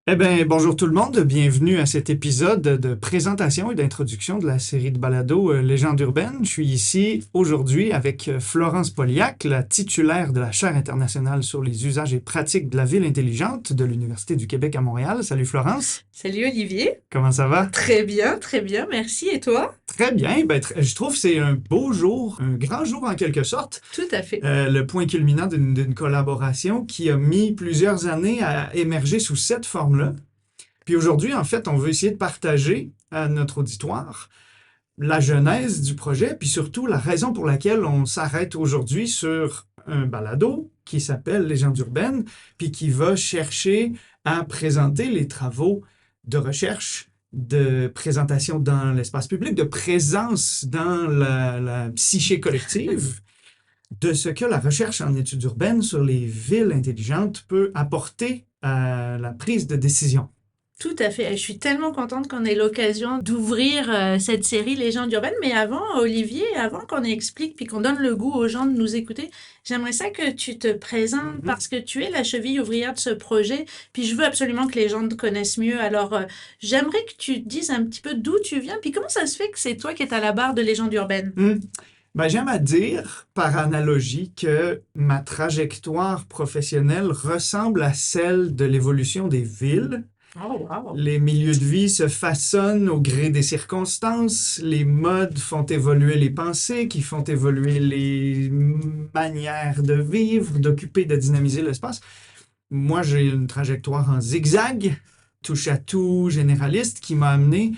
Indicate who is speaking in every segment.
Speaker 1: Eh bien, bonjour tout le monde, bienvenue à cet épisode de présentation et d'introduction de la série de balados Légendes urbaines. Je suis ici aujourd'hui avec Florence Poliac, la titulaire de la chaire internationale sur les usages et pratiques de la ville intelligente de l'Université du Québec à Montréal. Salut Florence,
Speaker 2: Salut Olivier.
Speaker 1: comment ça va?
Speaker 2: Très bien, merci. Et toi?
Speaker 1: Très bien, je trouve que c'est un beau jour, un grand jour en quelque sorte.
Speaker 2: Tout à fait.
Speaker 1: Le point culminant d'une collaboration qui a mis plusieurs années à émerger sous cette forme-là. Puis aujourd'hui, en fait, on veut essayer de partager à notre auditoire la genèse du projet, puis surtout la raison pour laquelle on s'arrête aujourd'hui sur un balado qui s'appelle Légendes urbaines, puis qui va chercher à présenter les travaux de recherche, de présentation dans l'espace public, de présence dans la psyché collective, de ce que la recherche en études urbaines sur les villes intelligentes peut apporter à la prise de décision.
Speaker 2: Tout à fait. Je suis tellement contente qu'on ait l'occasion d'ouvrir cette série Légendes urbaines. Mais avant, Olivier, avant qu'on explique puis qu'on donne le goût aux gens de nous écouter, j'aimerais ça que tu te présentes
Speaker 1: Mhm.
Speaker 2: parce que tu es la cheville ouvrière de ce projet. Puis je veux absolument que les gens te connaissent mieux. Alors, j'aimerais que tu te dises un petit peu d'où tu viens puis comment ça se fait que c'est toi qui es à la barre de Légendes urbaines.
Speaker 1: Ben, j'aime à dire, par analogie, que ma trajectoire professionnelle ressemble à celle de l'évolution des villes.
Speaker 2: Oh, wow.
Speaker 1: Les milieux de vie se façonnent au gré des circonstances, les modes font évoluer les pensées, qui font évoluer les manières de vivre, d'occuper, de dynamiser l'espace. Moi, j'ai une trajectoire en zigzag, touche à tout, généraliste, qui m'a amené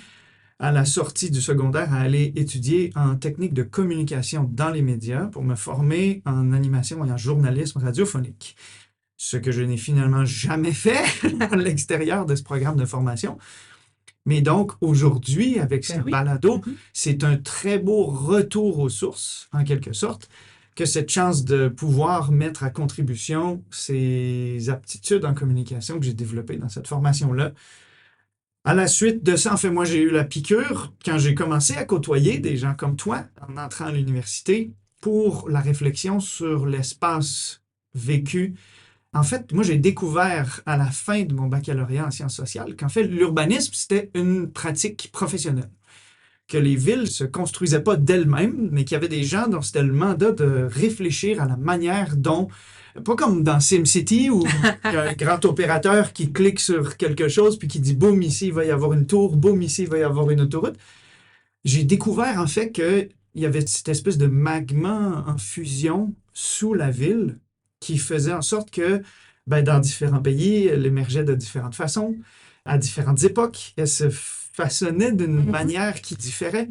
Speaker 1: à la sortie du secondaire à aller étudier en technique de communication dans les médias pour me former en animation et en journalisme radiophonique. Ce que je n'ai finalement jamais fait à l'extérieur de ce programme de formation. Mais donc, aujourd'hui, avec ce
Speaker 2: Ben oui.
Speaker 1: balado,
Speaker 2: Mhm.
Speaker 1: c'est un très beau retour aux sources, en quelque sorte, que cette chance de pouvoir mettre à contribution ces aptitudes en communication que j'ai développées dans cette formation-là. À la suite de ça, en fait, moi, j'ai eu la piqûre quand j'ai commencé à côtoyer des gens comme toi en entrant à l'université pour la réflexion sur l'espace vécu. En fait, moi, j'ai découvert à la fin de mon baccalauréat en sciences sociales qu'en fait, l'urbanisme, c'était une pratique professionnelle. Que les villes se construisaient pas d'elles-mêmes, mais qu'il y avait des gens dont c'était le mandat de réfléchir à la manière dont, pas comme dans SimCity où il y a un grand opérateur qui clique sur quelque chose puis qui dit boum, ici il va y avoir une tour, boum, ici il va y avoir une autoroute. J'ai découvert en fait qu'il y avait cette espèce de magma en fusion sous la ville qui faisait en sorte que ben, dans différents pays, elle émergeait de différentes façons, à différentes époques. Elle se façonnait d'une
Speaker 2: Mhm.
Speaker 1: manière qui différait.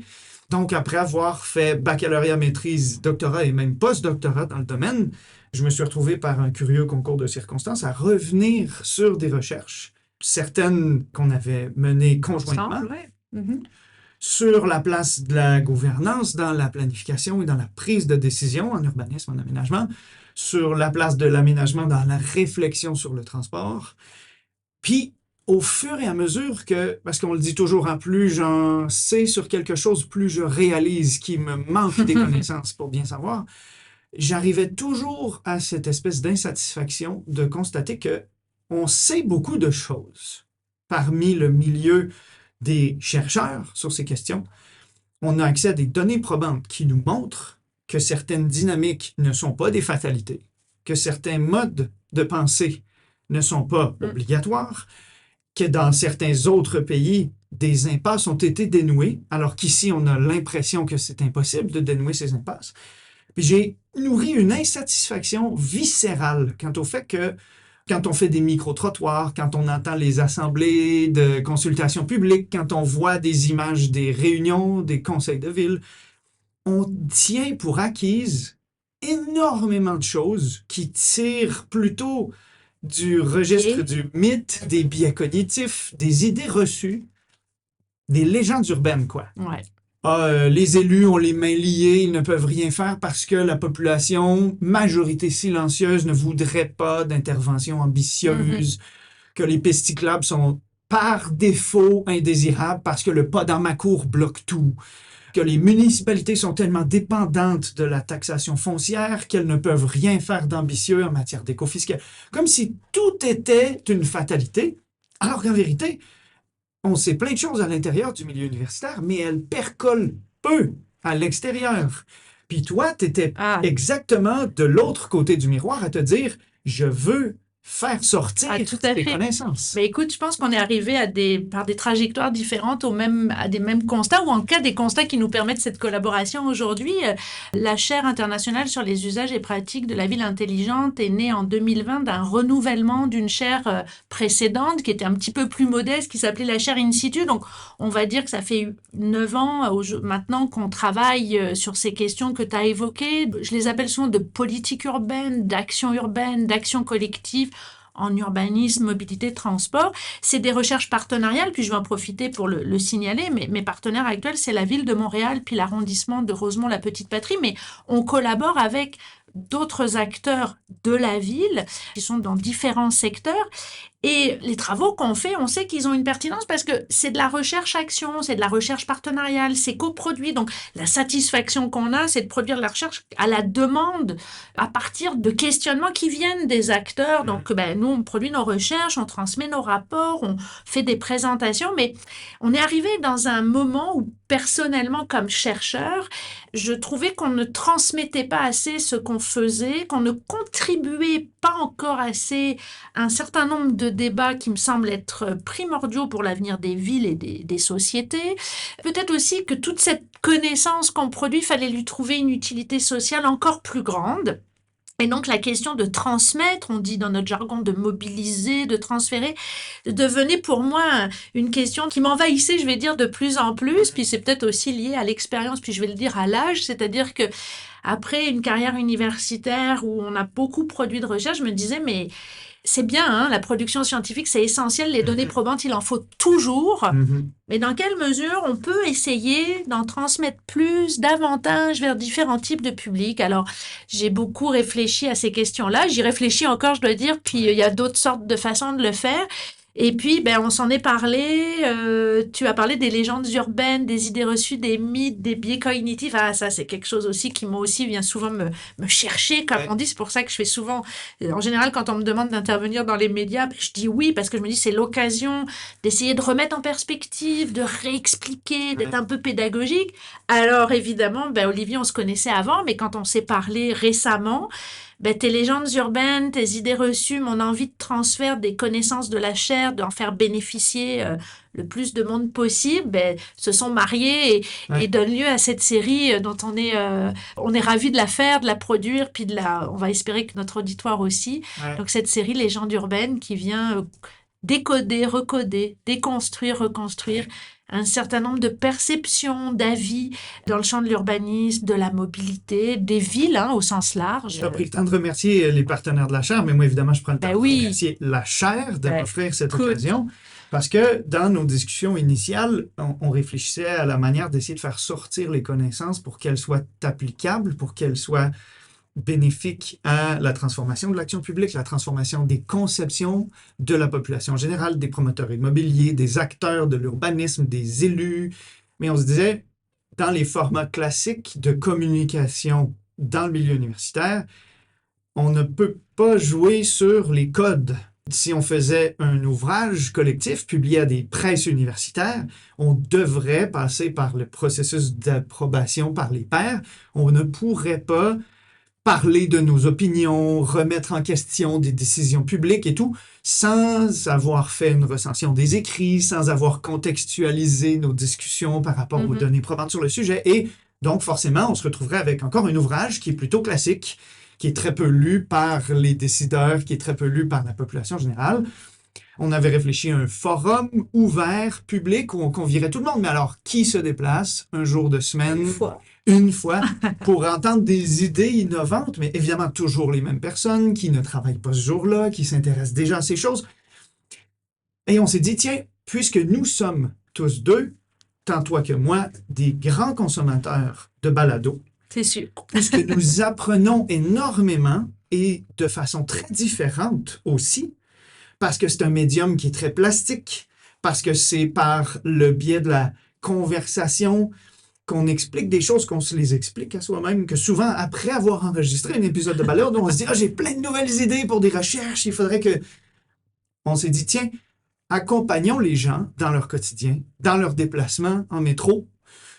Speaker 1: Donc, après avoir fait baccalauréat, maîtrise, doctorat et même post-doctorat dans le domaine, je me suis retrouvé par un curieux concours de circonstances à revenir sur des recherches, certaines qu'on avait menées conjointement,
Speaker 2: Ensemble, ouais. Mhm.
Speaker 1: sur la place de la gouvernance dans la planification et dans la prise de décision en urbanisme, en aménagement, sur la place de l'aménagement dans la réflexion sur le transport. Puis, au fur et à mesure que, parce qu'on le dit toujours, hein, plus j'en sais sur quelque chose, plus je réalise qu'il me manque des connaissances pour bien savoir, j'arrivais toujours à cette espèce d'insatisfaction de constater que on sait beaucoup de choses parmi le milieu des chercheurs sur ces questions. On a accès à des données probantes qui nous montrent que certaines dynamiques ne sont pas des fatalités, que certains modes de pensée ne sont pas
Speaker 2: Mm.
Speaker 1: obligatoires, que dans certains autres pays, des impasses ont été dénouées, alors qu'ici, on a l'impression que c'est impossible de dénouer ces impasses. Puis j'ai nourri une insatisfaction viscérale quant au fait que quand on fait des micro-trottoirs, quand on entend les assemblées de consultation publique, quand on voit des images des réunions, des conseils de ville, on tient pour acquises énormément de choses qui tirent plutôt du registre
Speaker 2: Et
Speaker 1: du mythe, des biais cognitifs, des idées reçues, des légendes urbaines, quoi.
Speaker 2: ouais.
Speaker 1: Ah, les élus ont les mains liées, ils ne peuvent rien faire parce que la population, majorité silencieuse, ne voudrait pas d'intervention
Speaker 2: Mhm.
Speaker 1: ambitieuse, que les pistes cyclables sont par défaut indésirables parce que le pas dans ma cour bloque tout, que les municipalités sont tellement dépendantes de la taxation foncière qu'elles ne peuvent rien faire d'ambitieux en matière d'écofiscal. Comme si tout était une fatalité, Alors qu'en vérité, on sait plein de choses à l'intérieur du milieu universitaire, mais elles percolent peu à l'extérieur. Puis toi, tu étais
Speaker 2: Ah,
Speaker 1: exactement de l'autre côté du miroir à te dire, je veux faire sortir
Speaker 2: tout à
Speaker 1: ces
Speaker 2: fait.
Speaker 1: connaissances.
Speaker 2: Mais écoute, je pense qu'on est arrivé par des trajectoires différentes à des mêmes constats, ou en tout cas des constats qui nous permettent cette collaboration aujourd'hui. La chaire internationale sur les usages et pratiques de la ville intelligente est née en 2020 d'un renouvellement d'une chaire précédente qui était un petit peu plus modeste, qui s'appelait la chaire In situ. Donc, on va dire que ça fait 9 ans maintenant qu'on travaille sur ces questions que tu as évoquées. Je les appelle souvent de politique urbaine, d'action collective en urbanisme, mobilité, transport. C'est des recherches partenariales, puis je vais en profiter pour le signaler. Mes partenaires actuels, c'est la ville de Montréal, puis l'arrondissement de Rosemont-la-Petite-Patrie, mais on collabore avec d'autres acteurs de la ville qui sont dans différents secteurs. Et les travaux qu'on fait, on sait qu'ils ont une pertinence parce que c'est de la recherche-action, c'est de la recherche partenariale, c'est coproduit. Donc, la satisfaction qu'on a, c'est de produire de la recherche à la demande, à partir de questionnements qui viennent des acteurs. Donc, nous, on produit nos recherches, on transmet nos rapports, on fait des présentations, mais on est arrivé dans un moment où, personnellement, comme chercheur, je trouvais qu'on ne transmettait pas assez ce qu'on faisait, qu'on ne contribuait pas encore assez à un certain nombre de débats qui me semblent être primordiaux pour l'avenir des villes et des sociétés. Peut-être aussi que toute cette connaissance qu'on produit, il fallait lui trouver une utilité sociale encore plus grande. Et donc la question de transmettre, on dit dans notre jargon de mobiliser, de transférer, devenait pour moi une question qui m'envahissait, je vais dire, de plus en plus. Puis c'est peut-être aussi lié à l'expérience, puis je vais le dire à l'âge, c'est-à-dire que après une carrière universitaire où on a beaucoup produit de recherche, je me disais, mais c'est bien, hein, la production scientifique, c'est essentiel, les données probantes, il en faut toujours. Mais dans quelle mesure on peut essayer d'en transmettre plus, davantage vers différents types de publics? Alors, j'ai beaucoup réfléchi à ces questions-là. J'y réfléchis encore, je dois dire, puis il y a d'autres sortes de façons de le faire. Et puis, on s'en est parlé. Tu as parlé des légendes urbaines, des idées reçues, des mythes, des biais cognitifs. Ah, ça, c'est quelque chose aussi qui, moi aussi, vient souvent me chercher, comme on dit. C'est pour ça que je fais souvent... En général, quand on me demande d'intervenir dans les médias, je dis oui, parce que je me dis c'est l'occasion d'essayer de remettre en perspective, de réexpliquer, d'être un peu pédagogique. Alors, évidemment, Olivier, on se connaissait avant, mais quand on s'est parlé récemment, tes légendes urbaines, tes idées reçues, mon envie de transfert des connaissances de la chair, d'en faire bénéficier le plus de monde possible, se sont mariés et donnent lieu à cette série dont on est ravis de la faire, de la produire, puis on va espérer que notre auditoire aussi. Donc cette série Légendes urbaines qui vient décoder, recoder, déconstruire, reconstruire un certain nombre de perceptions, d'avis dans le champ de l'urbanisme, de la mobilité, des villes au sens large.
Speaker 1: Tu as pris le temps de remercier les partenaires de la chaire, mais moi, évidemment, je prends le temps de remercier la chaire de m'offrir cette occasion. Parce que dans nos discussions initiales, on réfléchissait à la manière d'essayer de faire sortir les connaissances pour qu'elles soient applicables, pour qu'elles soient bénéfiques à la transformation de l'action publique, la transformation des conceptions de la population générale, des promoteurs immobiliers, des acteurs de l'urbanisme, des élus. Mais on se disait, dans les formats classiques de communication dans le milieu universitaire, on ne peut pas jouer sur les codes. Si on faisait un ouvrage collectif publié à des presses universitaires, on devrait passer par le processus d'approbation par les pairs. On ne pourrait pas parler de nos opinions, remettre en question des décisions publiques et tout, sans avoir fait une recension des écrits, sans avoir contextualisé nos discussions par rapport aux données probantes sur le sujet. Et donc, forcément, on se retrouverait avec encore un ouvrage qui est plutôt classique, qui est très peu lu par les décideurs, qui est très peu lu par la population générale. On avait réfléchi à un forum ouvert, public, où on convierait tout le monde. Mais alors, qui se déplace un jour de semaine, une fois, pour entendre des idées innovantes, mais évidemment toujours les mêmes personnes qui ne travaillent pas ce jour-là, qui s'intéressent déjà à ces choses. Et on s'est dit, tiens, puisque nous sommes tous deux, tant toi que moi, des grands consommateurs de balado,
Speaker 2: c'est sûr.
Speaker 1: puisque nous apprenons énormément et de façon très différente aussi, parce que c'est un médium qui est très plastique, parce que c'est par le biais de la conversation qu'on explique des choses, qu'on se les explique à soi-même, que souvent, après avoir enregistré un épisode de balado, on se dit « Ah, j'ai plein de nouvelles idées pour des recherches, il faudrait que... » On s'est dit « Tiens, accompagnons les gens dans leur quotidien, dans leurs déplacements en métro,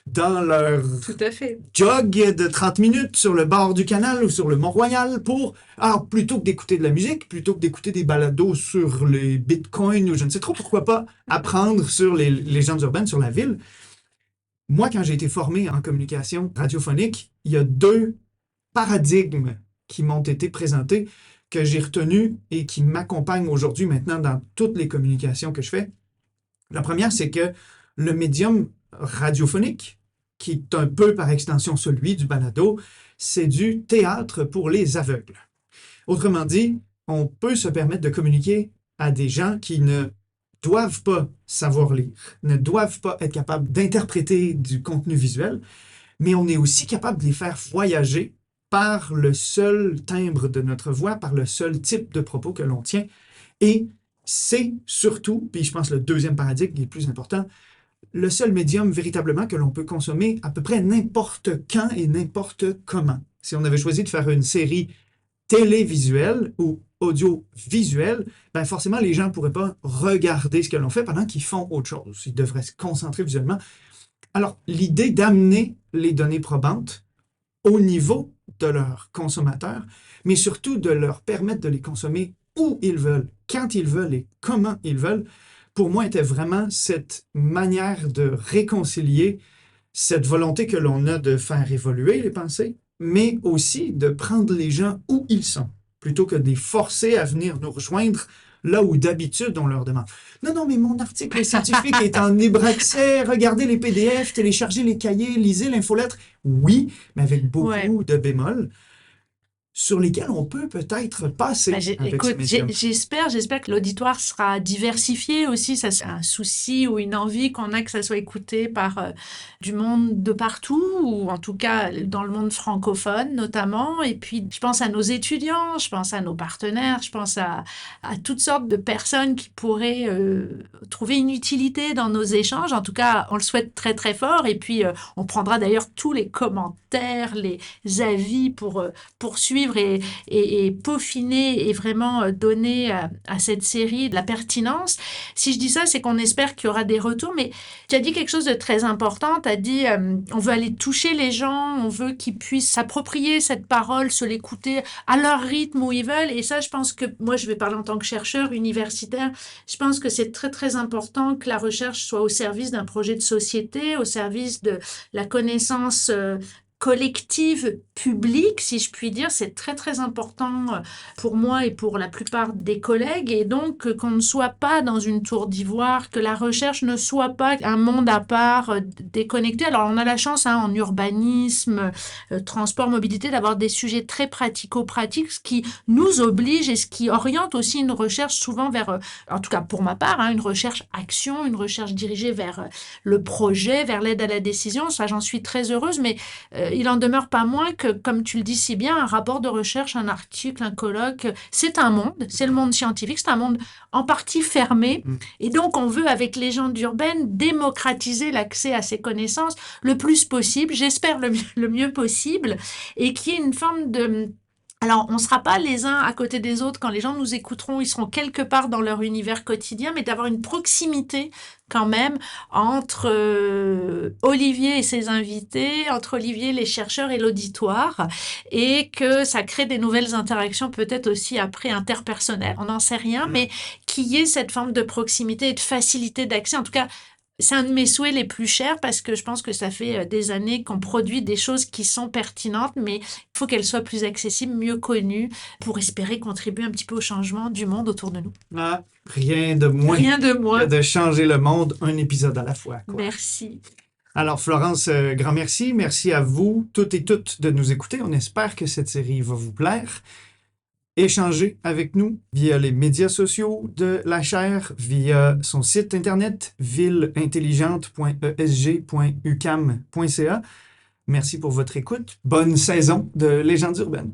Speaker 1: dans leur
Speaker 2: Tout à fait.
Speaker 1: jog de 30 minutes sur le bord du canal ou sur le Mont-Royal alors plutôt que d'écouter de la musique, plutôt que d'écouter des balados sur les bitcoins ou je ne sais trop pourquoi pas apprendre sur les légendes urbaines, sur la ville. Moi, quand j'ai été formé en communication radiophonique, il y a 2 paradigmes qui m'ont été présentés, que j'ai retenus et qui m'accompagnent aujourd'hui maintenant dans toutes les communications que je fais. La première, c'est que le médium radiophonique, qui est un peu par extension celui du balado, c'est du théâtre pour les aveugles. Autrement dit, on peut se permettre de communiquer à des gens qui ne doivent pas savoir lire, ne doivent pas être capables d'interpréter du contenu visuel, mais on est aussi capable de les faire voyager par le seul timbre de notre voix, par le seul type de propos que l'on tient. Et c'est surtout, puis je pense le deuxième paradigme qui est le plus important, le seul médium véritablement que l'on peut consommer à peu près n'importe quand et n'importe comment. Si on avait choisi de faire une série télévisuelle ou audiovisuelle, ben forcément, les gens ne pourraient pas regarder ce que l'on fait pendant qu'ils font autre chose. Ils devraient se concentrer visuellement. Alors, l'idée d'amener les données probantes au niveau de leurs consommateurs, mais surtout de leur permettre de les consommer où ils veulent, quand ils veulent et comment ils veulent, pour moi, était vraiment cette manière de réconcilier cette volonté que l'on a de faire évoluer les pensées, mais aussi de prendre les gens où ils sont, plutôt que de les forcer à venir nous rejoindre là où d'habitude on leur demande « Non, non, mais mon article scientifique est en libre accès, regardez les PDF, téléchargez les cahiers, lisez l'infolettre. » Oui, mais avec beaucoup de bémols sur lesquels on peut peut-être passer avec ce médium.
Speaker 2: J'espère que l'auditoire sera diversifié aussi. Ça, c'est un souci ou une envie qu'on a que ça soit écouté par du monde de partout, ou en tout cas dans le monde francophone notamment. Et puis, je pense à nos étudiants, je pense à nos partenaires, je pense à toutes sortes de personnes qui pourraient trouver une utilité dans nos échanges. En tout cas, on le souhaite très très fort. Et puis, on prendra d'ailleurs tous les commentaires, les avis pour poursuivre et peaufiner et vraiment donner à cette série de la pertinence. Si je dis ça, c'est qu'on espère qu'il y aura des retours, mais tu as dit quelque chose de très important. Tu as dit on veut aller toucher les gens, on veut qu'ils puissent s'approprier cette parole, se l'écouter à leur rythme où ils veulent. Et ça, je pense que, moi je vais parler en tant que chercheur universitaire, je pense que c'est très très important que la recherche soit au service d'un projet de société, au service de la connaissance collective, publique, si je puis dire. C'est très très important pour moi et pour la plupart des collègues, et donc qu'on ne soit pas dans une tour d'ivoire, que la recherche ne soit pas un monde à part, déconnecté. Alors on a la chance en urbanisme, transport, mobilité, d'avoir des sujets très pratico-pratiques, ce qui nous oblige et ce qui oriente aussi une recherche souvent vers, en tout cas pour ma part, une recherche action, une recherche dirigée vers le projet, vers l'aide à la décision. Ça, j'en suis très heureuse, mais il en demeure pas moins que, comme tu le dis si bien, un rapport de recherche, un article, un colloque, c'est un monde, c'est le monde scientifique, c'est un monde en partie fermé. Et donc, on veut, avec Légendes urbaines, démocratiser l'accès à ces connaissances le plus possible, j'espère le mieux possible, et qu'il y ait une forme de... Alors, on ne sera pas les uns à côté des autres. Quand les gens nous écouteront, ils seront quelque part dans leur univers quotidien, mais d'avoir une proximité quand même entre Olivier et ses invités, entre Olivier, les chercheurs et l'auditoire, et que ça crée des nouvelles interactions, peut-être aussi après interpersonnelles. On n'en sait rien, mais qu'il y ait cette forme de proximité et de facilité d'accès. En tout cas, c'est un de mes souhaits les plus chers, parce que je pense que ça fait des années qu'on produit des choses qui sont pertinentes, mais il faut qu'elles soient plus accessibles, mieux connues, pour espérer contribuer un petit peu au changement du monde autour de nous.
Speaker 1: Rien de moins
Speaker 2: que
Speaker 1: de changer le monde un épisode à la fois.
Speaker 2: Merci.
Speaker 1: Alors Florence, grand merci. Merci à vous toutes et toutes de nous écouter. On espère que cette série va vous plaire. Échangez avec nous via les médias sociaux de la chaire, via son site internet villeintelligente.esg.ucam.ca. Merci pour votre écoute. Bonne saison de Légendes urbaines.